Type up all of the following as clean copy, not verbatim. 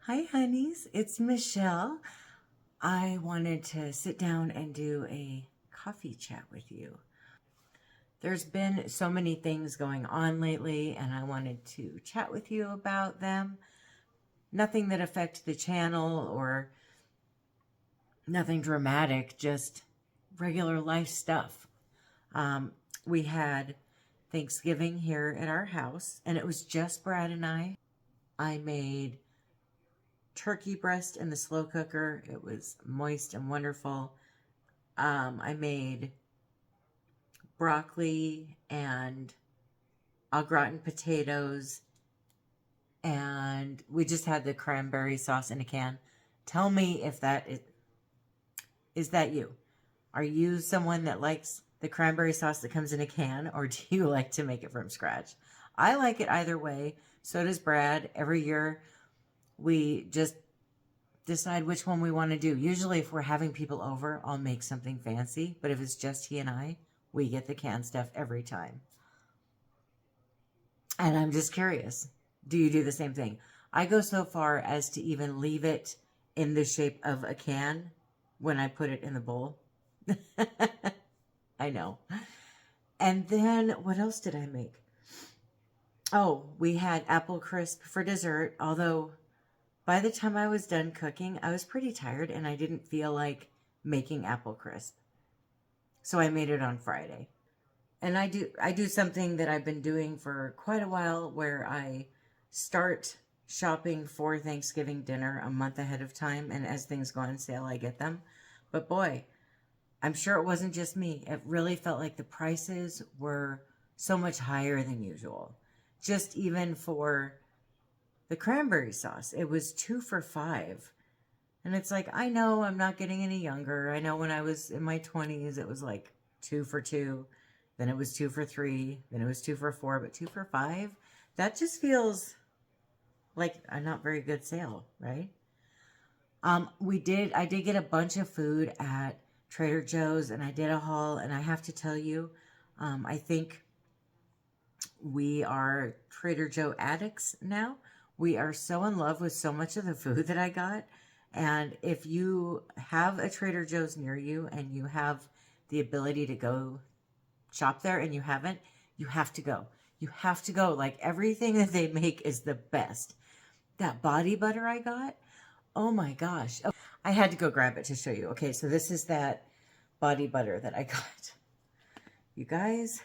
Hi, honeys. It's Michelle. I wanted to sit down and do a coffee chat with you. There's been so many things going on lately, and I wanted to chat with you about them. Nothing that affect the channel or nothing dramatic, just regular life stuff. We had Thanksgiving here at our house, and it was just Brad and I. I made turkey breast in the slow cooker. It was moist and wonderful. I made broccoli and au gratin potatoes, and we just had the cranberry sauce in a can. Tell me if that is that you. Are you someone that likes the cranberry sauce that comes in a can, or do you like to make it from scratch? I like it either way. So does Brad. Every year we just decide which one we want to do. Usually if we're having people over, I'll make something fancy, but if it's just he and I, we get the canned stuff every time. And I'm just curious, do you do the same thing? I go so far as to even leave it in the shape of a can when I put it in the bowl. I know. And then what else did I make? Oh, we had apple crisp for dessert, although by the time I was done cooking, I was pretty tired and I didn't feel like making apple crisp. So I made it on Friday. And I do something that I've been doing for quite a while, where I start shopping for Thanksgiving dinner a month ahead of time, and as things go on sale, I get them. But boy, I'm sure it wasn't just me. It really felt like the prices were so much higher than usual. Just even for the cranberry sauce, it was 2 for $5. And it's like, I know I'm not getting any younger. I know when I was in my 20s, it was like 2 for $2. Then it was 2 for $3. Then it was 2 for $4. But 2 for $5, that just feels like a not very good sale, right? I did get a bunch of food at Trader Joe's, and I did a haul. And I have to tell you, I think we are Trader Joe addicts now. We are so in love with so much of the food that I got. And if you have a Trader Joe's near you and you have the ability to go shop there and you haven't, you have to go. You have to go. Like, everything that they make is the best. That body butter I got, oh my gosh. Oh, I had to go grab it to show you. Okay, so this is that body butter that I got. You guys,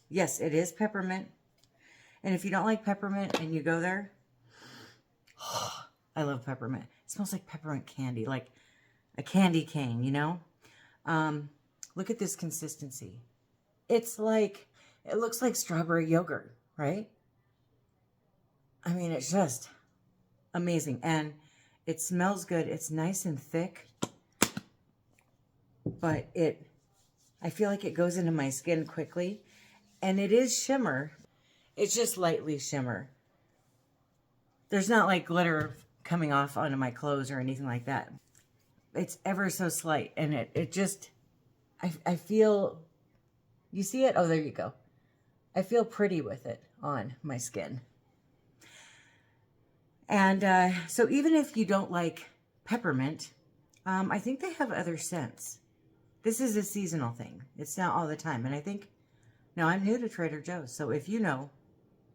yes, it is peppermint. And if you don't like peppermint and you go there, I love peppermint. It smells like peppermint candy, like a candy cane, you know? Look at this consistency. It's like, it looks like strawberry yogurt, right? I mean, it's just amazing. And it smells good. It's nice and thick, but I feel like it goes into my skin quickly. And it is shimmer. It's just lightly shimmer. There's not like glitter coming off onto my clothes or anything like that. It's ever so slight. And it just, I feel, you see it? Oh, there you go. I feel pretty with it on my skin. And so even if you don't like peppermint, I think they have other scents. This is a seasonal thing. It's not all the time. And I think, now I'm new to Trader Joe's, so if you know,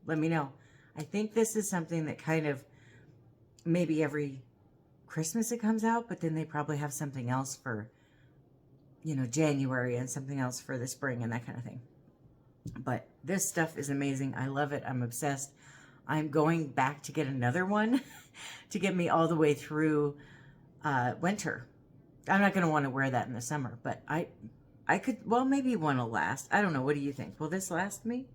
let me know. I think this is something that kind of, maybe every Christmas it comes out, but then they probably have something else for, you know, January, and something else for the spring and that kind of thing. But this stuff is amazing. I love it. I'm obsessed. I'm going back to get another one to get me all the way through winter. I'm not going to want to wear that in the summer, but I could, well, maybe one will last. I don't know. What do you think? Will this last me?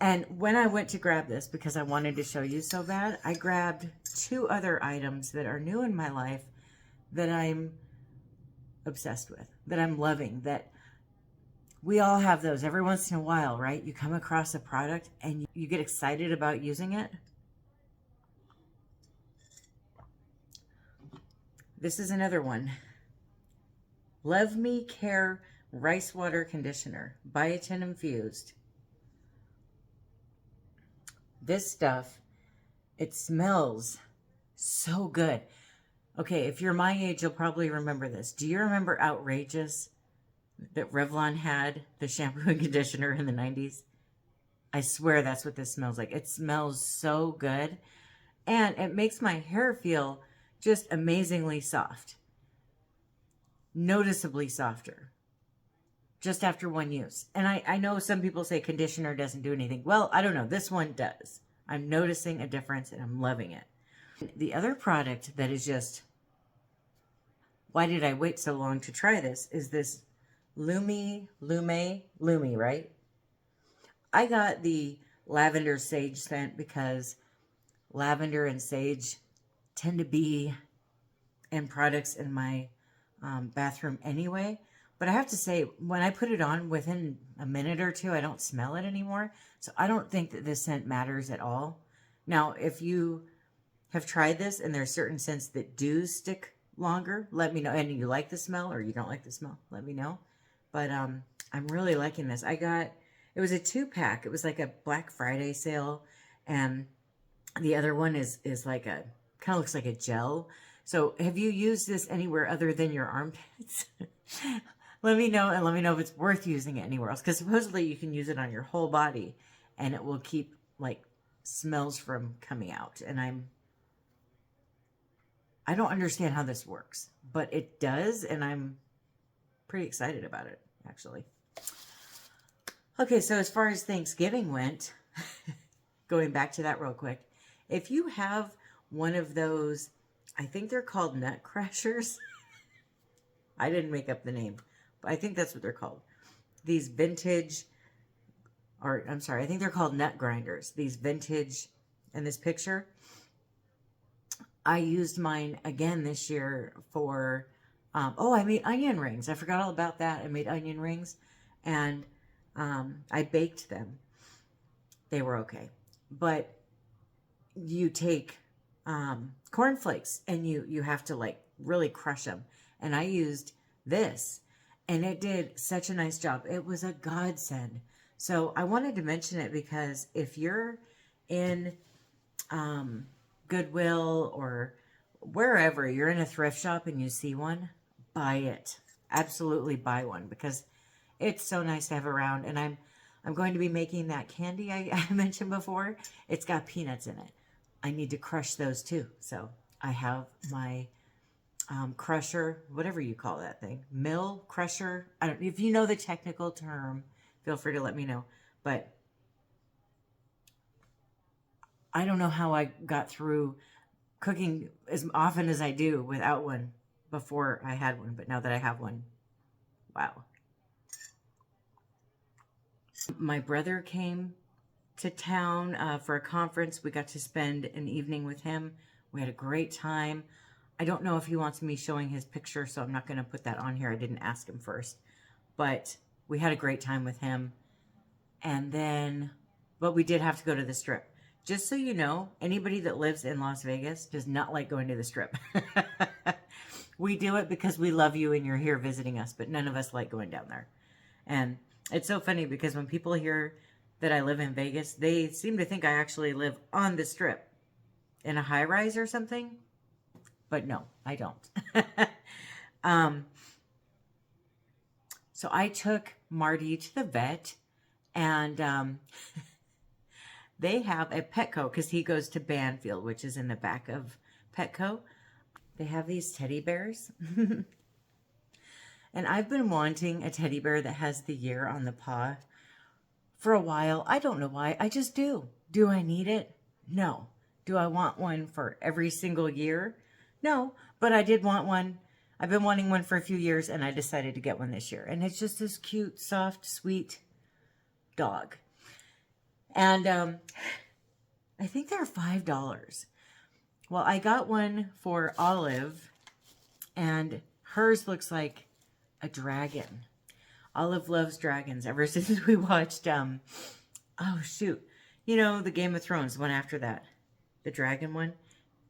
And when I went to grab this, because I wanted to show you so bad, I grabbed 2 other items that are new in my life that I'm obsessed with, that I'm loving, that we all have those every once in a while, right? You come across a product and you get excited about using it. This is another one. Luv Me Care Rice Water Conditioner, biotin infused. This stuff It smells so good. Okay, if you're my age, you'll probably remember this. Do you remember Outrageous that Revlon had, the shampoo and conditioner in the 90s? I swear that's what this smells like. It smells so good. And it makes my hair feel just amazingly soft. Noticeably softer. Just after one use. And I know some people say conditioner doesn't do anything. Well, I don't know. This one does. I'm noticing a difference and I'm loving it. The other product that is just, why did I wait so long to try this, is this Lume, right? I got the lavender sage scent because lavender and sage tend to be in products in my bathroom anyway. But I have to say, when I put it on, within a minute or two, I don't smell it anymore. So I don't think that this scent matters at all. Now, if you have tried this and there's certain scents that do stick longer, let me know. And you like the smell or you don't like the smell, let me know. But I'm really liking this. It was a 2-pack. It was like a Black Friday sale. And the other one is like kind of looks like a gel. So have you used this anywhere other than your armpits? Let me know, and let me know if it's worth using it anywhere else. Because supposedly you can use it on your whole body and it will keep like smells from coming out. And I don't understand how this works, but it does, and I'm pretty excited about it, actually. Okay, so as far as Thanksgiving went, going back to that real quick, if you have one of those, I think they're called nut crushers. I didn't make up the name, but I think that's what they're called. These vintage, or I'm sorry, I think they're called nut grinders. These vintage, in this picture, I used mine again this year for, I made onion rings. I forgot all about that. I made onion rings, and I baked them. They were okay. But you take cornflakes and you have to like really crush them. And I used this and it did such a nice job. It was a godsend. So I wanted to mention it because if you're in Goodwill or wherever, you're in a thrift shop and you see one, buy it. Absolutely buy one because it's so nice to have around. And I'm going to be making that candy I mentioned before. It's got peanuts in it. I need to crush those too. So I have my crusher, whatever you call that thing, mill crusher. I don't. If you know the technical term, feel free to let me know. But I don't know how I got through cooking as often as I do without one before I had one. But now that I have one, wow. My brother came to town for a conference. We got to spend an evening with him. We had a great time. I don't know if he wants me showing his picture, so I'm not going to put that on here. I didn't ask him first. But we had a great time with him. And then, but we did have to go to the Strip. Just so you know, anybody that lives in Las Vegas does not like going to the Strip. We do it because we love you and you're here visiting us, but none of us like going down there. And it's so funny because when people hear that I live in Vegas, they seem to think I actually live on the Strip in a high-rise or something. But no, I don't. So I took Marty to the vet, and they have at Petco, because he goes to Banfield, which is in the back of Petco. They have these teddy bears. And I've been wanting a teddy bear that has the year on the paw for a while. I don't know why. I just do. Do I need it? No. Do I want one for every single year? No. But I did want one. I've been wanting one for a few years, and I decided to get one this year. And it's just this cute, soft, sweet dog. And I think they're $5. Well, I got one for Olive, and hers looks like a dragon. Olive loves dragons ever since we watched, oh shoot, you know, the Game of Thrones one after that, the dragon one.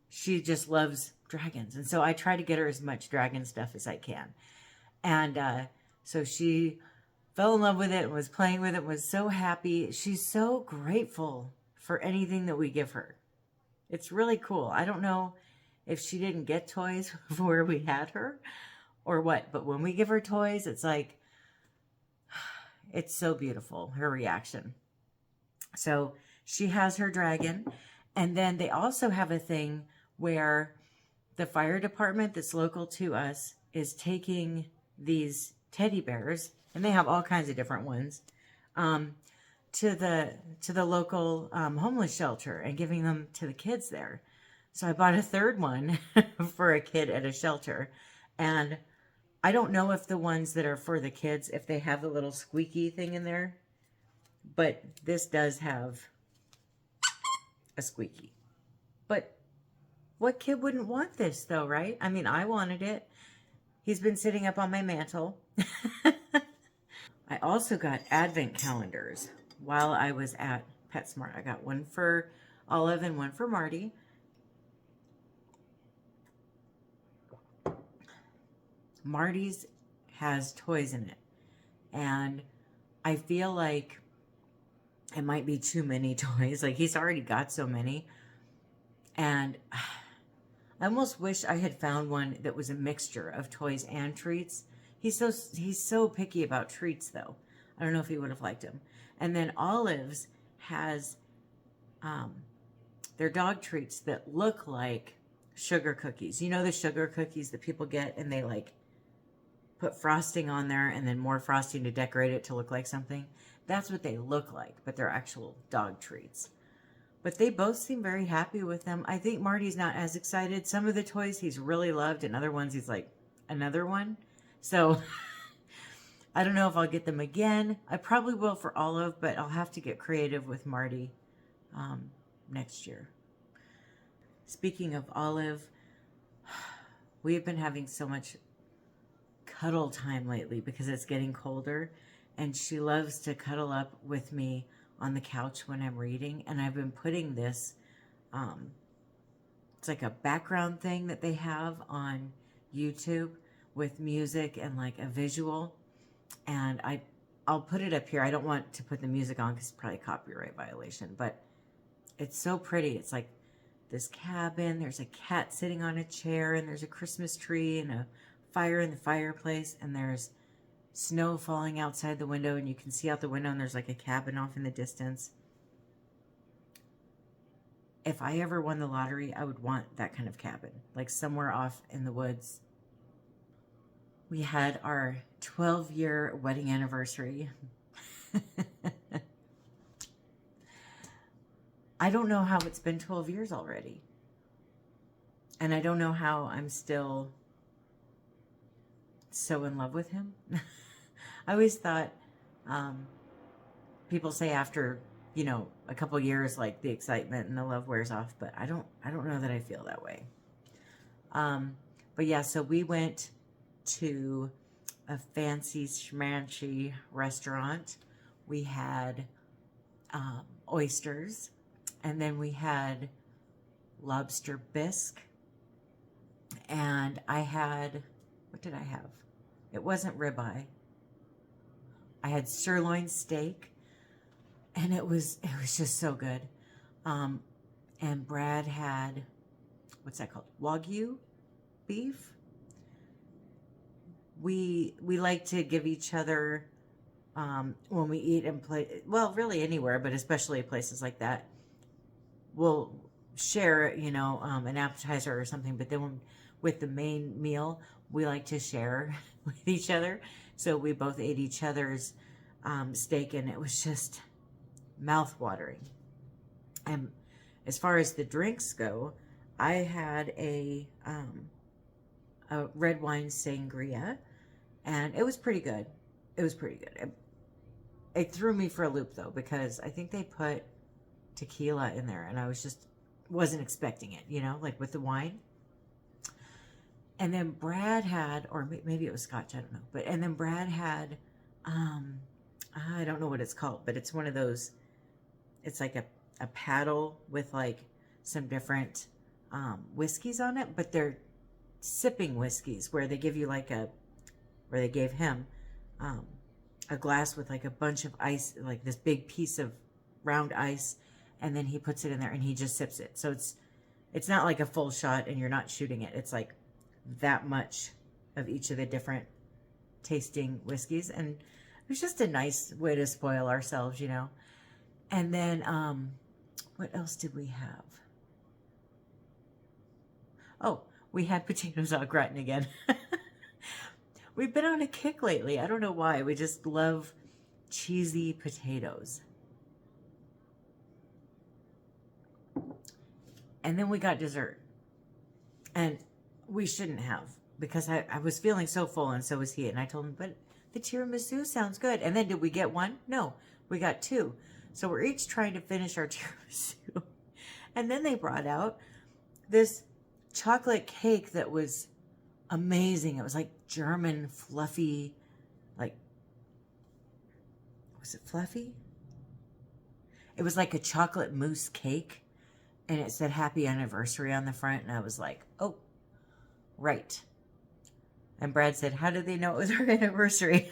She just loves dragons. And so I try to get her as much dragon stuff as I can. And so she fell in love with it and was playing with it, was so happy. She's so grateful for anything that we give her. It's really cool. I don't know if she didn't get toys before we had her or what, but when we give her toys, it's like, it's so beautiful, her reaction. So she has her dragon. And then they also have a thing where the fire department that's local to us is taking these teddy bears, and they have all kinds of different ones, um, to the local homeless shelter and giving them to the kids there. So I bought a third one for a kid at a shelter, and I don't know if the ones that are for the kids, if they have the little squeaky thing in there, but this does have a squeaky. But what kid wouldn't want this though, right? I mean, I wanted it. He's been sitting up on my mantle. I also got advent calendars while I was at PetSmart. I got one for Olive and one for Marty. Marty's has toys in it, and I feel like it might be too many toys. Like, he's already got so many, and I almost wish I had found one that was a mixture of toys and treats. He's so picky about treats though. I don't know if he would have liked them. And then Olive's has their dog treats that look like sugar cookies. You know, the sugar cookies that people get and they like put frosting on there and then more frosting to decorate it to look like something. That's what they look like, but they're actual dog treats. But they both seem very happy with them. I think Marty's not as excited. Some of the toys he's really loved, and other ones he's like, another one. So I don't know if I'll get them again. I probably will for Olive, but I'll have to get creative with Marty next year. Speaking of Olive, we have been having so much cuddle time lately because it's getting colder, and she loves to cuddle up with me on the couch when I'm reading. And I've been putting this, it's like a background thing that they have on YouTube with music and like a visual. And I'll put it up here. I don't want to put the music on because it's probably a copyright violation, but it's so pretty. It's like this cabin. There's a cat sitting on a chair, and there's a Christmas tree and a fire in the fireplace, and there's snow falling outside the window, and you can see out the window, and there's like a cabin off in the distance. If I ever won the lottery, I would want that kind of cabin, like somewhere off in the woods. We had our 12-year wedding anniversary. I don't know how it's been 12 years already. And I don't know how I'm still so in love with him. I always thought, people say after, you know, a couple years, like the excitement and the love wears off, but I don't know that I feel that way. But yeah, so we went to a fancy schmancy restaurant. We had oysters, and then we had lobster bisque, and I had, what did I have? It wasn't ribeye. I had sirloin steak, and it was just so good. And Brad had, what's that called? Wagyu beef. We like to give each other, when we eat and play, well, really anywhere, but especially places like that, we'll share, you know, an appetizer or something. But then with the main meal, we like to share with each other. So we both ate each other's steak, and it was just mouth-watering. And as far as the drinks go, I had a red wine sangria, and it was pretty good. It was pretty good. It threw me for a loop, though, because I think they put tequila in there, and I wasn't expecting it, you know, like with the wine. And then Brad had, or maybe it was scotch, I don't know. And then Brad had, I don't know what it's called, but it's one of those, it's like a paddle with like some different whiskeys on it, but they're sipping whiskeys where they give you like where they gave him a glass with like a bunch of ice, like this big piece of round ice, and then he puts it in there and he just sips it. So It's not like a full shot and you're not shooting it. It's like that much of each of the different tasting whiskeys. And it's just a nice way to spoil ourselves, you know. And then, what else did we have? Oh, we had potatoes au gratin again. We've been on a kick lately. I don't know why. We just love cheesy potatoes. And then we got dessert. And we shouldn't have, because I was feeling so full and so was he. And I told him, but the tiramisu sounds good. And then did we get one? No, we got two. So we're each trying to finish our tiramisu. And then they brought out this chocolate cake that was amazing. It was like German fluffy, like, was it fluffy? It was like a chocolate mousse cake. And it said happy anniversary on the front. And I was like, oh, right. And Brad said, how did they know it was our anniversary?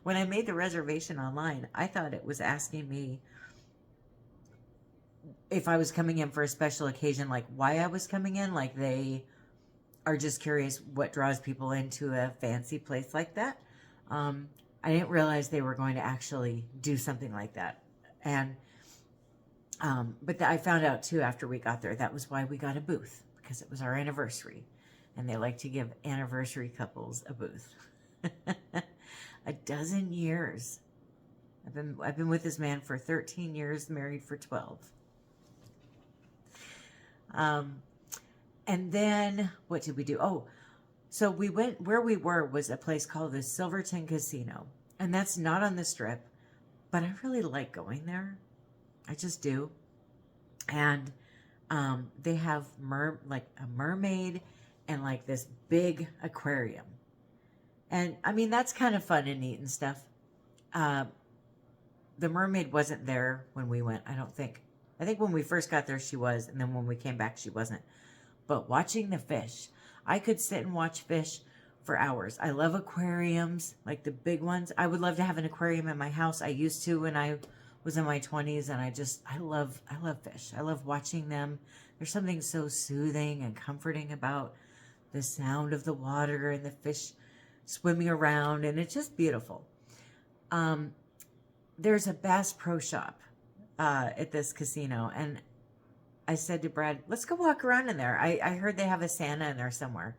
When I made the reservation online, I thought it was asking me if I was coming in for a special occasion, like why I was coming in. Like they are just curious what draws people into a fancy place like that. I didn't realize they were going to actually do something like that. And but I found out too after we got there, that was why we got a booth, because it was our anniversary. And they like to give anniversary couples a booth. 12 years. I've been with this man for 13 years, married for 12. And then what did we do? Oh, so we went, where we were was a place called the Silverton Casino. And that's not on the Strip, but I really like going there. I just do. And they have like a mermaid and like this big aquarium. And I mean, that's kind of fun and neat and stuff. The mermaid wasn't there when we went, I don't think. I think when we first got there, she was. And then when we came back, she wasn't. But watching the fish, I could sit and watch fish for hours. I love aquariums, like the big ones. I would love to have an aquarium in my house. I used to when I was in my 20s, and I love fish. I love watching them. There's something so soothing and comforting about the sound of the water and the fish swimming around, and it's just beautiful. There's a Bass Pro Shop at this casino, and I said to Brad, let's go walk around in there. I heard they have a Santa in there somewhere.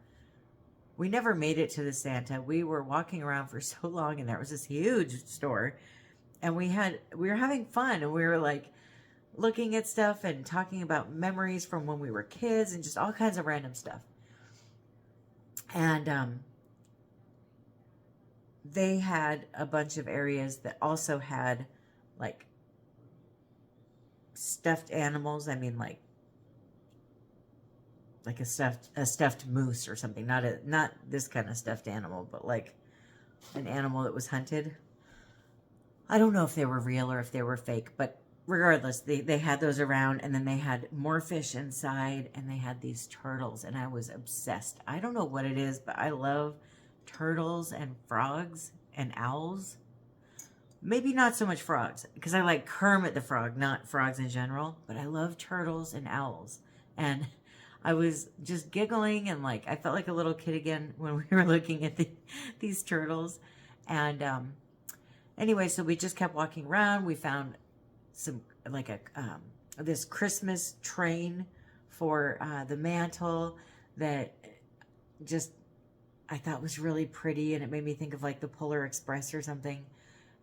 We never made it to the Santa. We were walking around for so long, and there was this huge store, and we were having fun, and we were like looking at stuff and talking about memories from when we were kids and just all kinds of random stuff. And they had a bunch of areas that also had like stuffed animals. I mean, like a stuffed moose or something. Not this kind of stuffed animal, but like an animal that was hunted. I don't know if they were real or if they were fake, but regardless, they had those around, and then they had more fish inside, and they had these turtles, and I was obsessed. I don't know what it is, but I love turtles and frogs and owls. Maybe not so much frogs, because I like Kermit the Frog, not frogs in general, but I love turtles and owls. And I was just giggling, and like I felt like a little kid again when we were looking at these turtles. And anyway, so we just kept walking around. We found some like this Christmas train for the mantle that just I thought was really pretty, and it made me think of like the Polar Express or something.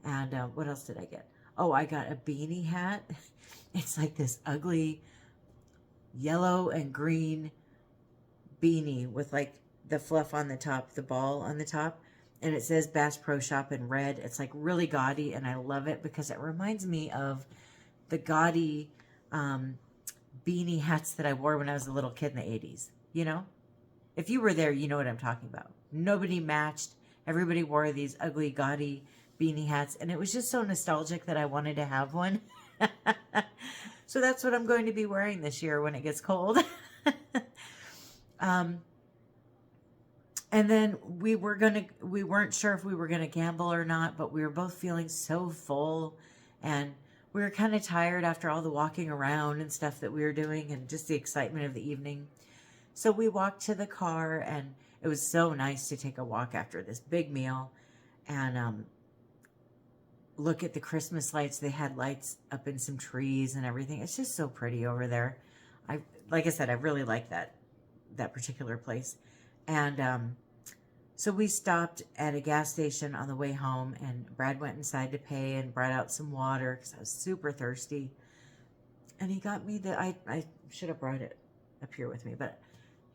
And what else did I get? Oh, I got a beanie hat. It's like this ugly yellow and green beanie with like the fluff on the top, the ball on the top. And it says Bass Pro Shop in red. It's like really gaudy, and I love it because it reminds me of the gaudy beanie hats that I wore when I was a little kid in the 80s. You know? If you were there, you know what I'm talking about. Nobody matched. Everybody wore these ugly, gaudy beanie hats, and it was just so nostalgic that I wanted to have one. So that's what I'm going to be wearing this year when it gets cold. And then we weren't sure if we were gonna gamble or not, but we were both feeling so full, and we were kind of tired after all the walking around and stuff that we were doing and just the excitement of the evening. So we walked to the car, and it was so nice to take a walk after this big meal and look at the Christmas lights. They had lights up in some trees and everything. It's just so pretty over there. Like I said, I really like that particular place. And so we stopped at a gas station on the way home, and Brad went inside to pay and brought out some water because I was super thirsty. And he got me I should have brought it up here with me, but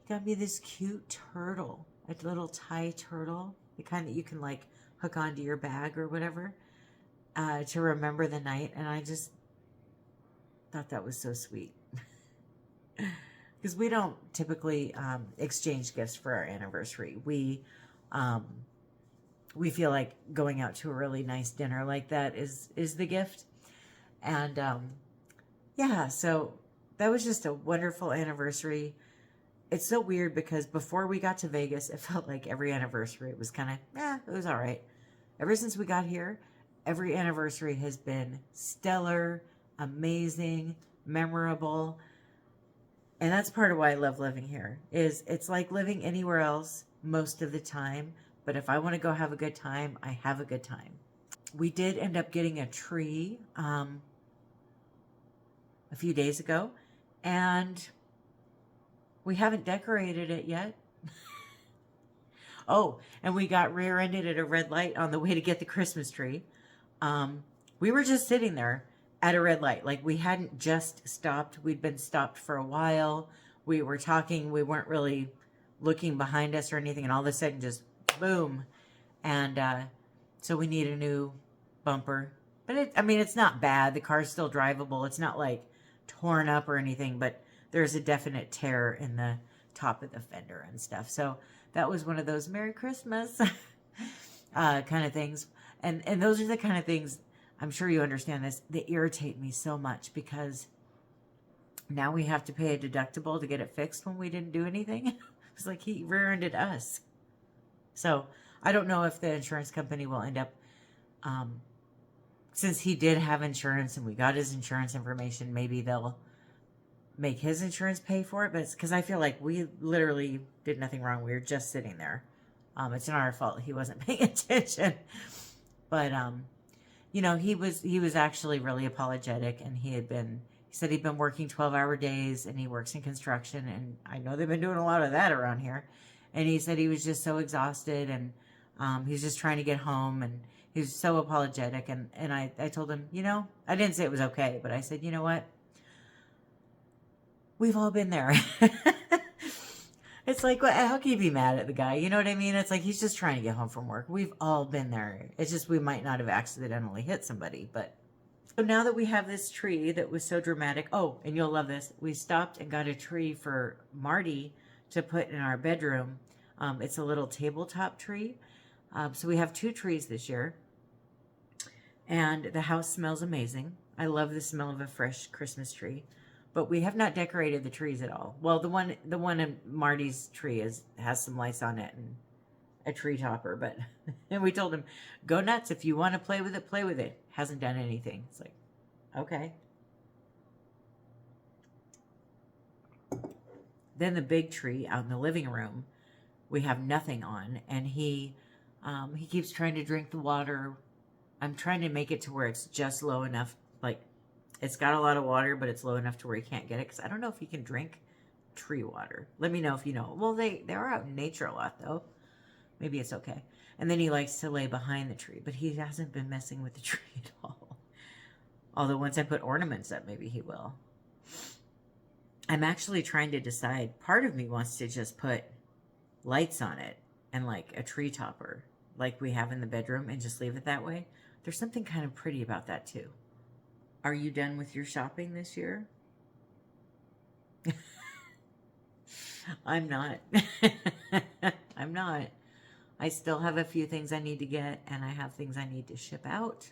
he got me this cute turtle, a little Thai turtle, the kind that you can like hook onto your bag or whatever, to remember the night. And I just thought that was so sweet. Because we don't typically exchange gifts for our anniversary. We feel like going out to a really nice dinner like that is the gift. And yeah, so that was just a wonderful anniversary. It's so weird because before we got to Vegas, it felt like every anniversary, it was kind of, it was all right. Ever since we got here, every anniversary has been stellar, amazing, memorable. And that's part of why I love living here, is it's like living anywhere else most of the time. But if I want to go have a good time, I have a good time. We did end up getting a tree a few days ago, and we haven't decorated it yet. Oh, and we got rear-ended at a red light on the way to get the Christmas tree. We were just sitting there at a red light. Like, we hadn't just stopped. We'd been stopped for a while. We were talking. We weren't really looking behind us or anything. And all of a sudden, just boom. And so we need a new bumper. But it's not bad. The car's still drivable. It's not like torn up or anything, but there's a definite tear in the top of the fender and stuff. So that was one of those Merry Christmas kind of things. And those are the kind of things, I'm sure you understand this, they irritate me so much, because now we have to pay a deductible to get it fixed when we didn't do anything. It's like he rear-ended us. So I don't know if the insurance company will end up, since he did have insurance and we got his insurance information, maybe they'll make his insurance pay for it. But it's because I feel like we literally did nothing wrong. We were just sitting there. It's not our fault he wasn't paying attention. But you know, he was actually really apologetic, and he said he'd been working 12-hour days, and he works in construction, and I know they've been doing a lot of that around here. And he said he was just so exhausted, and he's just trying to get home, and he was so apologetic. And I told him, you know, I didn't say it was okay, but I said, you know what? We've all been there. It's like, how can you be mad at the guy? You know what I mean? It's like, he's just trying to get home from work. We've all been there. It's just, we might not have accidentally hit somebody. But so now that we have this tree that was so dramatic. Oh, and you'll love this. We stopped and got a tree for Marty to put in our bedroom. It's a little tabletop tree. So we have 2 trees this year. And the house smells amazing. I love the smell of a fresh Christmas tree. But we have not decorated the trees at all. Well, the one in Marty's tree has some lights on it and a tree topper. But and we told him, go nuts. If you want to play with it, play with it. Hasn't done anything. It's like, okay. Then the big tree out in the living room, we have nothing on, and he keeps trying to drink the water. I'm trying to make it to where it's just low enough, like. It's got a lot of water, but it's low enough to where he can't get it. Because I don't know if he can drink tree water. Let me know if you know. Well, they are out in nature a lot, though. Maybe it's okay. And then he likes to lay behind the tree. But he hasn't been messing with the tree at all. Although once I put ornaments up, maybe he will. I'm actually trying to decide. Part of me wants to just put lights on it. And like a tree topper. Like we have in the bedroom. And just leave it that way. There's something kind of pretty about that, too. Are you done with your shopping this year? I'm not. I'm not. I still have a few things I need to get, and I have things I need to ship out.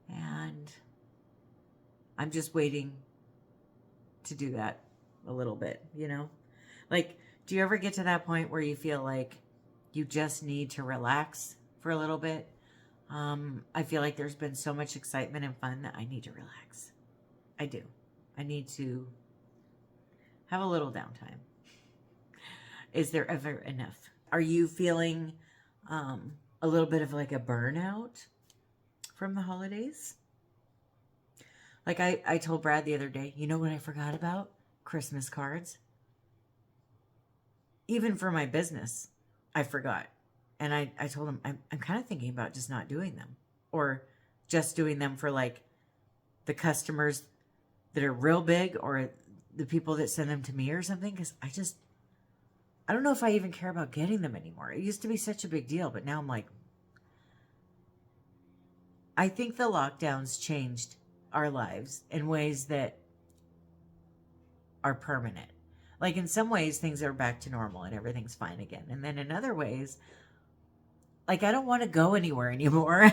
And I'm just waiting to do that a little bit, you know? Like, do you ever get to that point where you feel like you just need to relax for a little bit? I feel like there's been so much excitement and fun that I need to relax. I do. I need to have a little downtime. Is there ever enough? Are you feeling a little bit of like a burnout from the holidays? Like I told Brad the other day, you know what I forgot about? Christmas cards. Even for my business, I forgot. And I told him, I'm kind of thinking about just not doing them. Or just doing them for like the customers that are real big or the people that send them to me or something. Because I don't know if I even care about getting them anymore. It used to be such a big deal, but now I'm like, I think the lockdowns changed our lives in ways that are permanent. Like in some ways, things are back to normal and everything's fine again. And then in other ways, like I don't want to go anywhere anymore.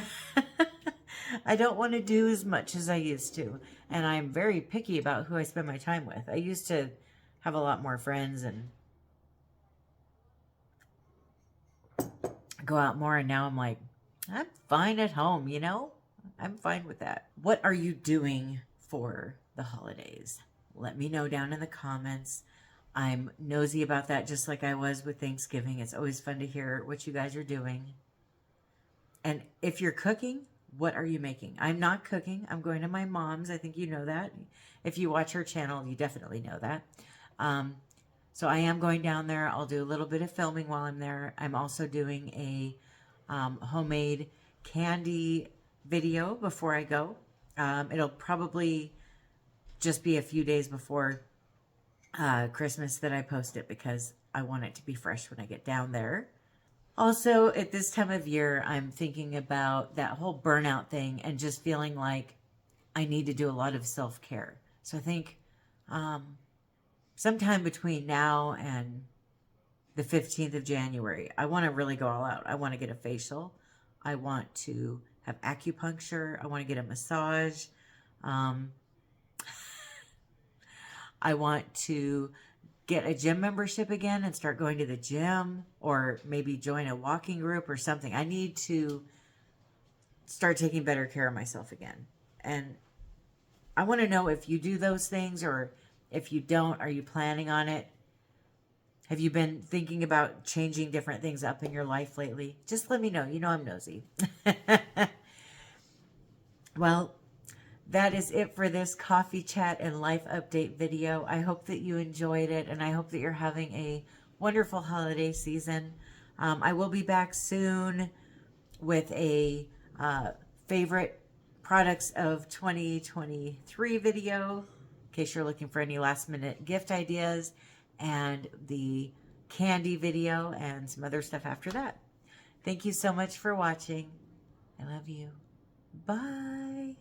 I don't want to do as much as I used to. And I'm very picky about who I spend my time with. I used to have a lot more friends and go out more. And now I'm like, I'm fine at home, you know? I'm fine with that. What are you doing for the holidays? Let me know down in the comments. I'm nosy about that just like I was with Thanksgiving. It's always fun to hear what you guys are doing. And if you're cooking, what are you making? I'm not cooking. I'm going to my mom's. I think you know that. If you watch her channel, you definitely know that. So I am going down there. I'll do a little bit of filming while I'm there. I'm also doing a homemade candy video before I go. It'll probably just be a few days before Christmas that I post it because I want it to be fresh when I get down there. Also, at this time of year, I'm thinking about that whole burnout thing and just feeling like I need to do a lot of self-care. So I think sometime between now and the 15th of January, I want to really go all out. I want to get a facial. I want to have acupuncture. I want to get a massage. I want to get a gym membership again and start going to the gym or maybe join a walking group or something. I need to start taking better care of myself again. And I want to know if you do those things or if you don't, are you planning on it? Have you been thinking about changing different things up in your life lately? Just let me know. You know I'm nosy. Well, that is it for this coffee chat and life update video. I hope that you enjoyed it, and I hope that you're having a wonderful holiday season. I will be back soon with a favorite products of 2023 video, in case you're looking for any last minute gift ideas, and the candy video and some other stuff after that. Thank you so much for watching. I love you. Bye.